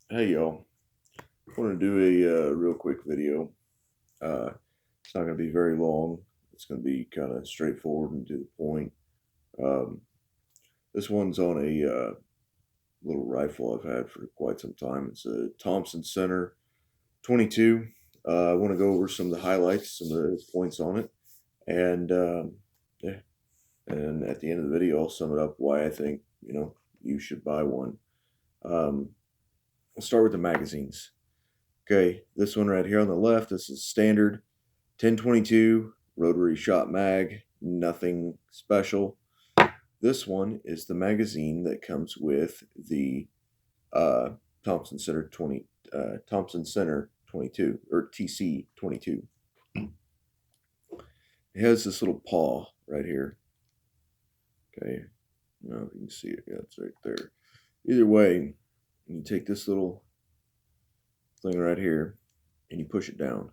Hey y'all, I want to do a real quick video. It's not going to be very long. It's going to be kind of straightforward and to the point. Um, this one's on a little rifle I've had for quite some time. It's a Thompson Center 22. I want to go over some of the highlights, some of the points on it, and yeah. And at the end of the video, I'll sum it up why I think you should buy one. Um, I'll start with the magazines. Okay, this one right here on the left, this is standard 1022 rotary shot mag, nothing special. This one is the magazine that comes with the uh, Thompson Center 20, Thompson Center 22 or TC 22. It has this little paw right here. Okay, I don't know if you can see it. Yeah, it's right there. Either way, you take this little thing right here and you push it down.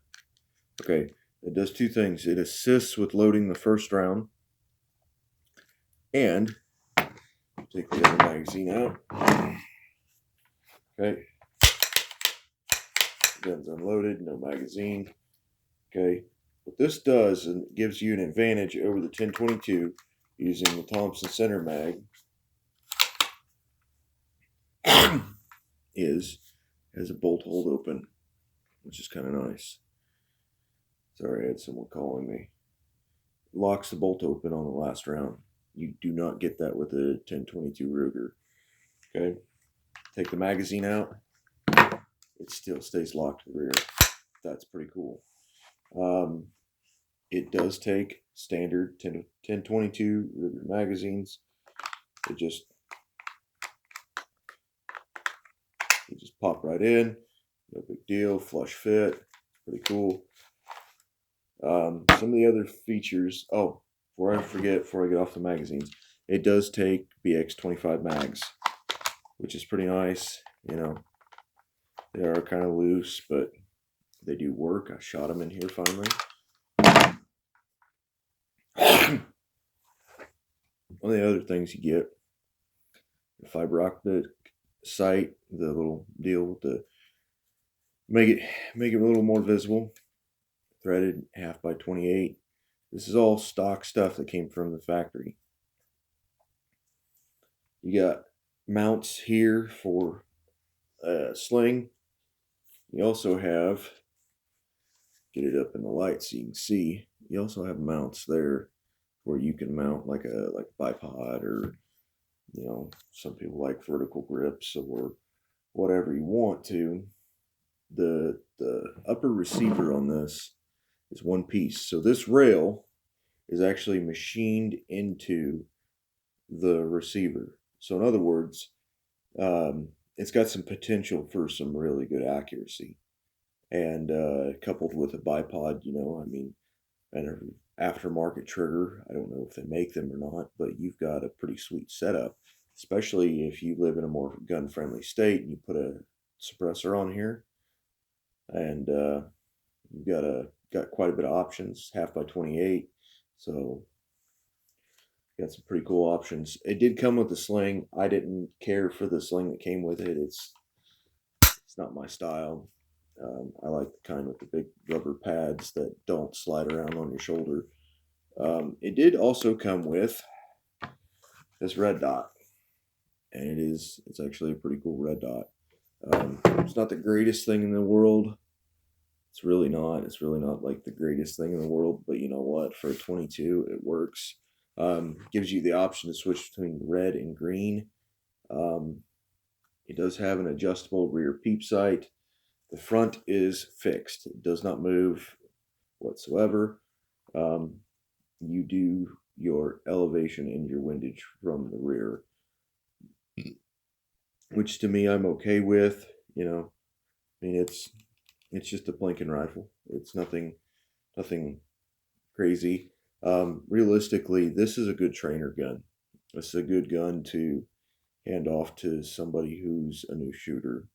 Okay, it does two things. It assists with loading the first round, and take the other magazine out. Okay, gun's unloaded, no magazine. Okay, what this does and gives you an advantage over the 1022 using the Thompson Center mag is has a bolt hold open, which is kind of nice. Sorry, I had someone calling me. Locks the bolt open on the last round. You do not get that with a 1022 Ruger. Okay, take the magazine out. It still stays locked to the rear. That's pretty cool. It does take standard 1022 Ruger magazines. It just pop right in. No big deal. Flush fit. Pretty cool. Some of the other features. Oh, before I forget, before I get off the magazines, it does take BX25 mags, which is pretty nice. They are kind of loose, but they do work. I shot them in here finally. One of the other things you get, the fiber optic sight, the little deal with the make it a little more visible. Threaded 1/2 by 28. This is all stock stuff that came from the factory. You got mounts here for a sling. You also have, get it up in the light so you can see, you also have mounts there where you can mount like a bipod, or some people like vertical grips or whatever you want to. The upper receiver on this is one piece. So this rail is actually machined into the receiver. So in other words, it's got some potential for some really good accuracy. And coupled with a bipod, an aftermarket trigger. I don't know if they make them or not, but you've got a pretty sweet setup, especially if you live in a more gun-friendly state and you put a suppressor on here, and you've got quite a bit of options. 1/2 by 28, so got some pretty cool options. It did come with a sling. I didn't care for the sling that came with it. It's not my style. I like the kind with the big rubber pads that don't slide around on your shoulder. It did also come with this red dot, and it's actually a pretty cool red dot. It's not the greatest thing in the world. It's really not. It's really not like the greatest thing in the world. But you know what? For a 22, it works. Gives you the option to switch between red and green. Um, it does have an adjustable rear peep sight. The front is fixed. It does not move whatsoever. You do your elevation and your windage from the rear, which to me I'm okay with. It's just a Blinken rifle. It's nothing crazy. Realistically, this is a good trainer gun. This is a good gun to hand off to somebody who's a new shooter.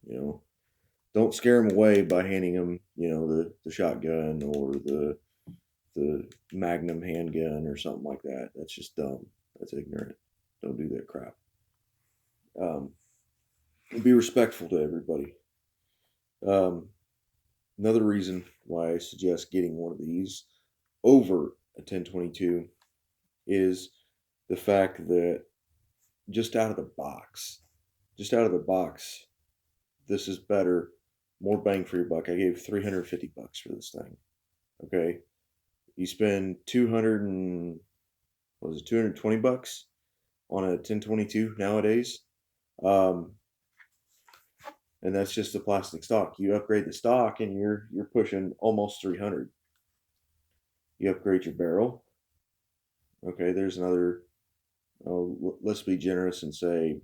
You know, don't scare them away by handing them, the shotgun or the Magnum handgun or something like that. That's just dumb. That's ignorant. Don't do that crap. Um, and be respectful to everybody. Another reason why I suggest getting one of these over a 1022 is the fact that just out of the box, just out of the box, this is better, more bang for your buck. I gave 350 bucks for this thing. Okay, you spend 200 and what was it, 220 bucks on a 1022 nowadays, um, and that's just the plastic stock. You upgrade the stock, and you're pushing almost 300. You upgrade your barrel. Okay, there's another. Oh, let's be generous and say,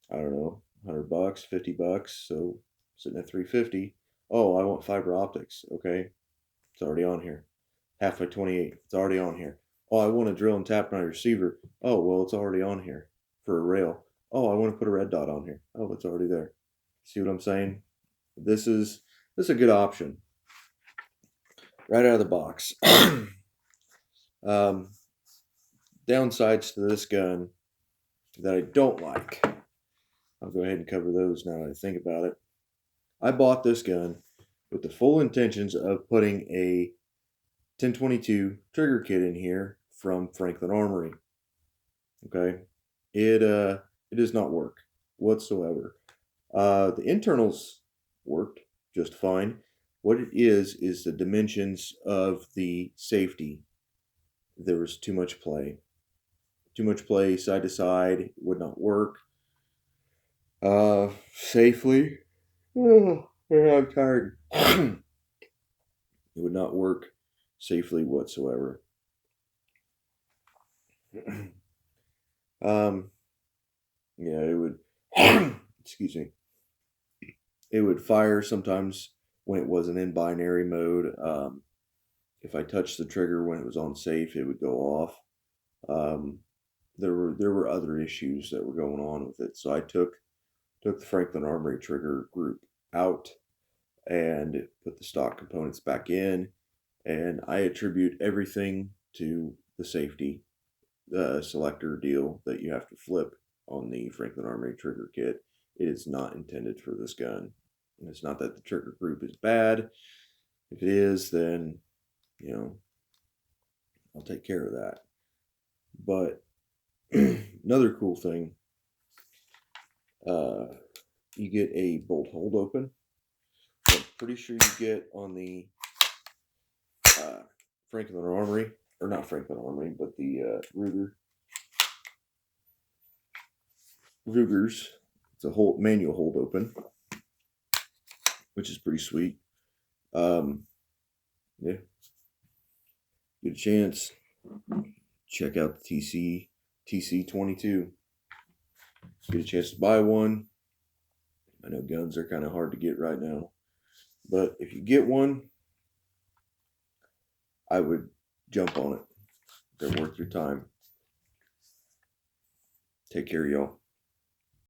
I don't know, 100 bucks, 50 bucks. So sitting at 350. Oh, I want fiber optics. Okay, it's already on here. Half by 28. It's already on here. Oh, I want to drill and tap my receiver. Oh, well, it's already on here for a rail. Oh, I want to put a red dot on here. Oh, it's already there. See what I'm saying? This is a good option right out of the box. um, downsides to this gun that I don't like. I'll go ahead and cover those now that I think about it. I bought this gun with the full intentions of putting a 1022 trigger kit in here from Franklin Armory. Okay, it does not work whatsoever. The internals worked just fine. What it is the dimensions of the safety. There was too much play. Too much play side to side. It would not work safely. Oh, I'm tired. It would not work safely whatsoever. Yeah, it would. Excuse me. It would fire sometimes when it wasn't in binary mode. If I touched the trigger when it was on safe, it would go off. There were other issues that were going on with it, so I took the Franklin Armory trigger group out and put the stock components back in, and I attribute everything to the safety selector deal that you have to flip on the Franklin Armory trigger kit. It is not intended for this gun. And it's not that the trigger group is bad. If it is, then, I'll take care of that. But another cool thing, you get a bolt hold open. I'm pretty sure you get on the Franklin Armory, or not Franklin Armory, but the Ruger's. It's a manual hold open, which is pretty sweet. Yeah, get a chance, check out the TC22. Get a chance to buy one. I know guns are kind of hard to get right now, but if you get one, I would jump on it. They're worth your time. Take care, y'all.